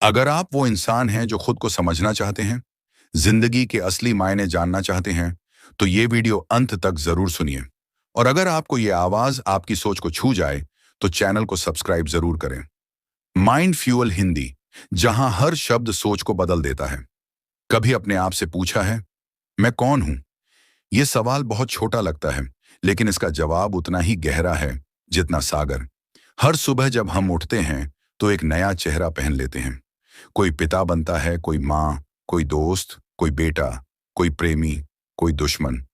अगर आप वो इंसान हैं जो खुद को समझना चाहते हैं, जिंदगी के असली मायने जानना चाहते हैं, तो ये वीडियो अंत तक जरूर सुनिए। और अगर आपको ये आवाज आपकी सोच को छू जाए, तो चैनल को सब्सक्राइब जरूर करें। माइंड फ्यूअल हिंदी, जहां हर शब्द सोच को बदल देता है। कभी अपने आप से पूछा है, मैं कौन हूं? ये सवाल बहुत छोटा लगता है, लेकिन इसका जवाब उतना ही गहरा है जितना सागर। हर सुबह जब हम उठते हैं, तो एक नया चेहरा पहन लेते हैं। कोई पिता बनता है, कोई माँ, कोई दोस्त, कोई बेटा, कोई प्रेमी, कोई दुश्मन।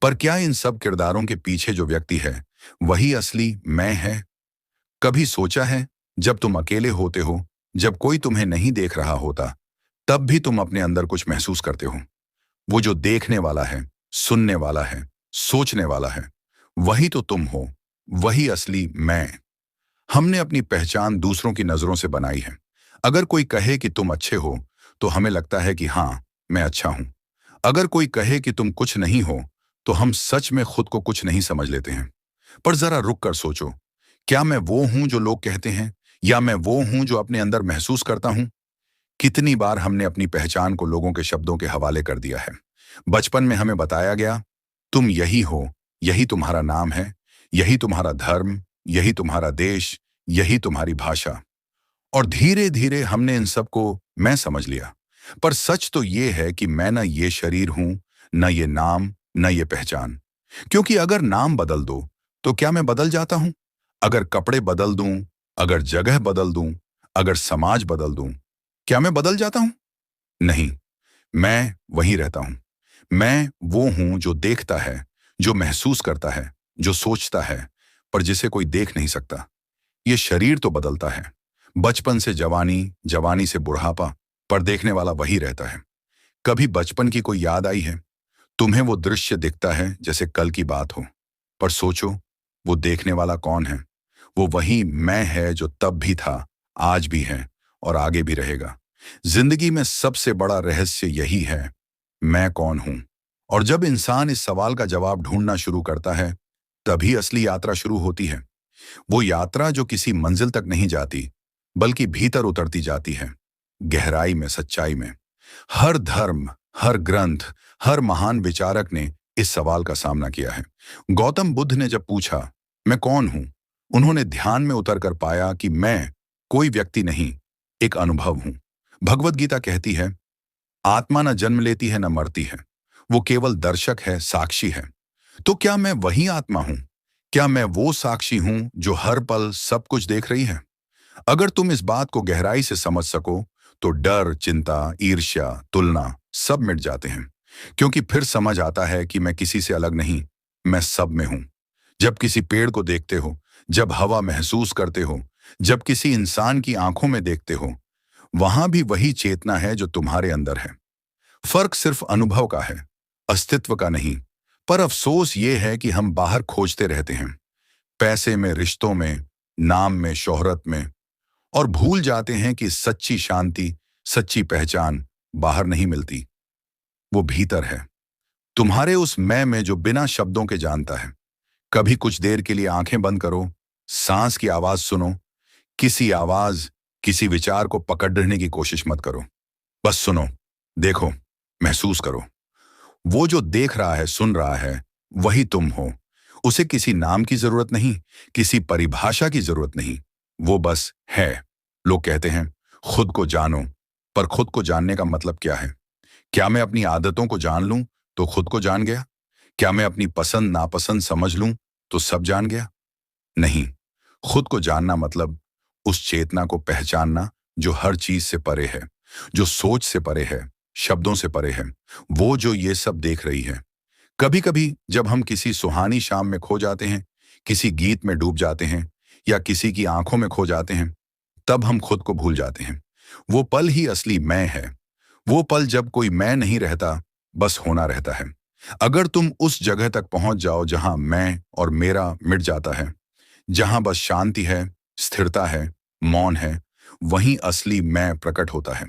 पर क्या इन सब किरदारों के पीछे जो व्यक्ति है, वही असली मैं है? कभी सोचा है, जब तुम अकेले होते हो, जब कोई तुम्हें नहीं देख रहा होता, तब भी तुम अपने अंदर कुछ महसूस करते हो? वो जो देखने वाला है, सुनने वाला है, सोचने वाला है, वही तो तुम हो, वही असली मैं। हमने अपनी पहचान दूसरों की नजरों से बनाई है। अगर कोई कहे कि तुम अच्छे हो, तो हमें लगता है कि हाँ, मैं अच्छा हूं। अगर कोई कहे कि तुम कुछ नहीं हो, तो हम सच में खुद को कुछ नहीं समझ लेते हैं। पर जरा रुक कर सोचो, क्या मैं वो हूं जो लोग कहते हैं, या मैं वो हूं जो अपने अंदर महसूस करता हूं? कितनी बार हमने अपनी पहचान को लोगों के शब्दों के हवाले कर दिया है। बचपन में हमें बताया गया, तुम यही हो, यही तुम्हारा नाम है, यही तुम्हारा धर्म, यही तुम्हारा देश, यही तुम्हारी भाषा। और धीरे धीरे हमने इन सब को मैं समझ लिया। पर सच तो ये है कि मैं ना ये शरीर हूं, न ये नाम, न ये पहचान। क्योंकि अगर नाम बदल दो, तो क्या मैं बदल जाता हूं? अगर कपड़े बदल दूं, अगर जगह बदल दूं, अगर समाज बदल दूं, क्या मैं बदल जाता हूं? नहीं, मैं वहीं रहता हूं। मैं वो हूं जो देखता है, जो महसूस करता है, जो सोचता है, पर जिसे कोई देख नहीं सकता। ये शरीर तो बदलता है, बचपन से जवानी, जवानी से बुढ़ापा, पर देखने वाला वही रहता है। कभी बचपन की कोई याद आई है? तुम्हें वो दृश्य दिखता है जैसे कल की बात हो। पर सोचो, वो देखने वाला कौन है? वो वही मैं है जो तब भी था, आज भी है और आगे भी रहेगा। जिंदगी में सबसे बड़ा रहस्य यही है, मैं कौन हूं? और जब इंसान इस सवाल का जवाब ढूंढना शुरू करता है, तभी असली यात्रा शुरू होती है। वो यात्रा जो किसी मंजिल तक नहीं जाती, बल्कि भीतर उतरती जाती है, गहराई में, सच्चाई में। हर धर्म, हर ग्रंथ, हर महान विचारक ने इस सवाल का सामना किया है। गौतम बुद्ध ने जब पूछा, मैं कौन हूं, उन्होंने ध्यान में उतरकर पाया कि मैं कोई व्यक्ति नहीं, एक अनुभव हूं। भगवत गीता कहती है, आत्मा न जन्म लेती है न मरती है, वो केवल दर्शक है, साक्षी है। तो क्या मैं वही आत्मा हूं? क्या मैं वो साक्षी हूं जो हर पल सब कुछ देख रही है? अगर तुम इस बात को गहराई से समझ सको, तो डर, चिंता, ईर्ष्या, तुलना सब मिट जाते हैं। क्योंकि फिर समझ आता है कि मैं किसी से अलग नहीं, मैं सब में हूं। जब किसी पेड़ को देखते हो, जब हवा महसूस करते हो, जब किसी इंसान की आंखों में देखते हो, वहां भी वही चेतना है जो तुम्हारे अंदर है। फर्क सिर्फ अनुभव का है, अस्तित्व का नहीं। पर अफसोस ये है कि हम बाहर खोजते रहते हैं, पैसे में, रिश्तों में, नाम में, शोहरत में, और भूल जाते हैं कि सच्ची शांति, सच्ची पहचान बाहर नहीं मिलती, वो भीतर है, तुम्हारे उस मैं में जो बिना शब्दों के जानता है। कभी कुछ देर के लिए आंखें बंद करो, सांस की आवाज सुनो। किसी आवाज, किसी विचार को पकड़ने की कोशिश मत करो, बस सुनो, देखो, महसूस करो। वो जो देख रहा है, सुन रहा है, वही तुम हो। उसे किसी नाम की जरूरत नहीं, किसी परिभाषा की जरूरत नहीं, वो बस है। लोग कहते हैं, खुद को जानो, पर खुद को जानने का मतलब क्या है? क्या मैं अपनी आदतों को जान लूं तो खुद को जान गया? क्या मैं अपनी पसंद नापसंद समझ लूं तो सब जान गया? नहीं। खुद को जानना मतलब उस चेतना को पहचानना जो हर चीज से परे है, जो सोच से परे है, शब्दों से परे है, वो जो ये सब देख रही है। कभी कभी जब हम किसी सुहानी शाम में खो जाते हैं, किसी गीत में डूब जाते हैं, या किसी की आंखों में खो जाते हैं, तब हम खुद को भूल जाते हैं। वो पल ही असली मैं है। वो पल जब कोई मैं नहीं रहता, बस होना रहता है। अगर तुम उस जगह तक पहुंच जाओ जहां मैं और मेरा मिट जाता है, जहां बस शांति है, स्थिरता है, मौन है, वहीं असली मैं प्रकट होता है।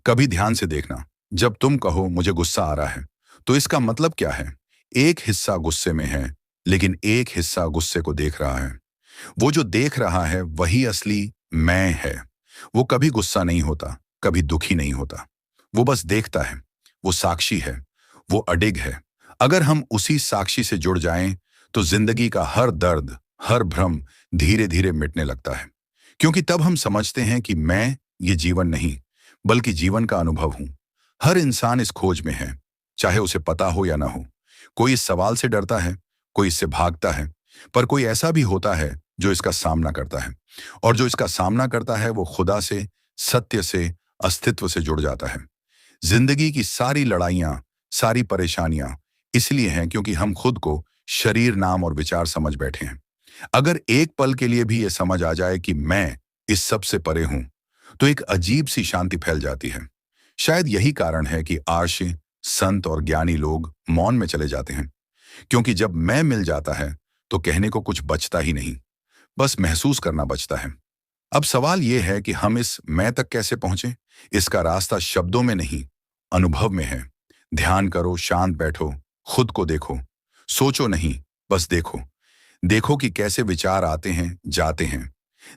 कभी ध्यान से देखना, जब तुम कहो मुझे गुस्सा आ रहा है, तो इसका मतलब क्या है? एक हिस्सा गुस्से में है, लेकिन एक हिस्सा गुस्से को देख रहा है। वो जो देख रहा है वही असली मैं है। वो कभी गुस्सा नहीं होता, कभी दुखी नहीं होता। वो बस देखता है, वो साक्षी है, वो अडिग है। अगर हम उसी साक्षी से जुड़ जाएं, तो जिंदगी का हर दर्द, हर भ्रम धीरे धीरे मिटने लगता है। क्योंकि तब हम समझते हैं कि मैं ये जीवन नहीं, बल्कि जीवन का अनुभव हूं। हर इंसान इस खोज में है, चाहे उसे पता हो या ना हो। कोई इस सवाल से डरता है, कोई इससे भागता है, पर कोई ऐसा भी होता है जो इसका सामना करता है। और जो इसका सामना करता है वो खुदा से, सत्य से, अस्तित्व से जुड़ जाता है। जिंदगी की सारी लड़ाइयां, सारी परेशानियां इसलिए हैं क्योंकि हम खुद को शरीर, नाम और विचार समझ बैठे हैं। अगर एक पल के लिए भी ये समझ आ जाए कि मैं इस सब से परे हूं, तो एक अजीब सी शांति फैल जाती है। शायद यही कारण है कि आर्षि, संत और ज्ञानी लोग मौन में चले जाते हैं। क्योंकि जब मैं मिल जाता है तो कहने को कुछ बचता ही नहीं, बस महसूस करना बचता है। अब सवाल यह है कि हम इस मैं तक कैसे पहुंचे। इसका रास्ता शब्दों में नहीं, अनुभव में है। ध्यान करो, शांत बैठो, खुद को देखो। सोचो नहीं, बस देखो। देखो कि कैसे विचार आते हैं, जाते हैं।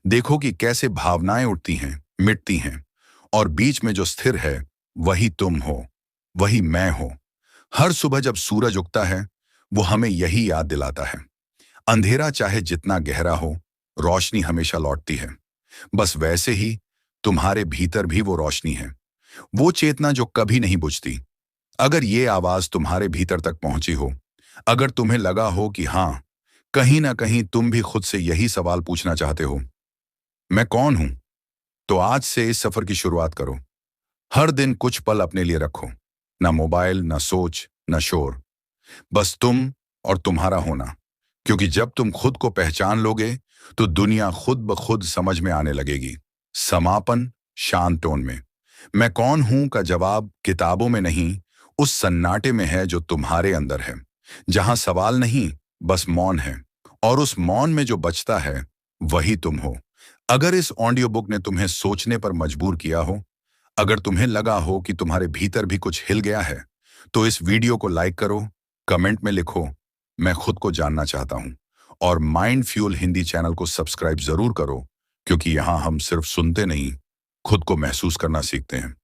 देखो कि कैसे भावनाएं उठती हैं, मिटती हैं। और बीच में जो स्थिर है, वही तुम हो, वही मैं हो। हर सुबह जब सूरज उगता है, वो हमें यही याद दिलाता है। अंधेरा चाहे जितना गहरा हो, रोशनी हमेशा लौटती है। बस वैसे ही तुम्हारे भीतर भी वो रोशनी है, वो चेतना जो कभी नहीं बुझती। अगर ये आवाज तुम्हारे भीतर तक पहुंची हो, अगर तुम्हें लगा हो कि हाँ, कहीं ना कहीं तुम भी खुद से यही सवाल पूछना चाहते हो, मैं कौन हूं, तो आज से इस सफर की शुरुआत करो। हर दिन कुछ पल अपने लिए रखो। ना मोबाइल, ना सोच, ना शोर। बस तुम और तुम्हारा होना। क्योंकि जब तुम खुद को पहचान लोगे, तो दुनिया खुद ब खुद समझ में आने लगेगी। समापन शांत टोन में। मैं कौन हूं का जवाब किताबों में नहीं, उस सन्नाटे में है जो तुम्हारे अंदर है। जहां सवाल नहीं, बस मौन है। और उस मौन में जो बचता है, वही तुम हो। अगर इस ऑडियो बुक ने तुम्हें सोचने पर मजबूर किया हो, अगर तुम्हें लगा हो कि तुम्हारे भीतर भी कुछ हिल गया है, तो इस वीडियो को लाइक करो, कमेंट में लिखो, मैं खुद को जानना चाहता हूं। और माइंड फ्यूल हिंदी चैनल को सब्सक्राइब जरूर करो, क्योंकि यहां हम सिर्फ सुनते नहीं, खुद को महसूस करना सीखते हैं।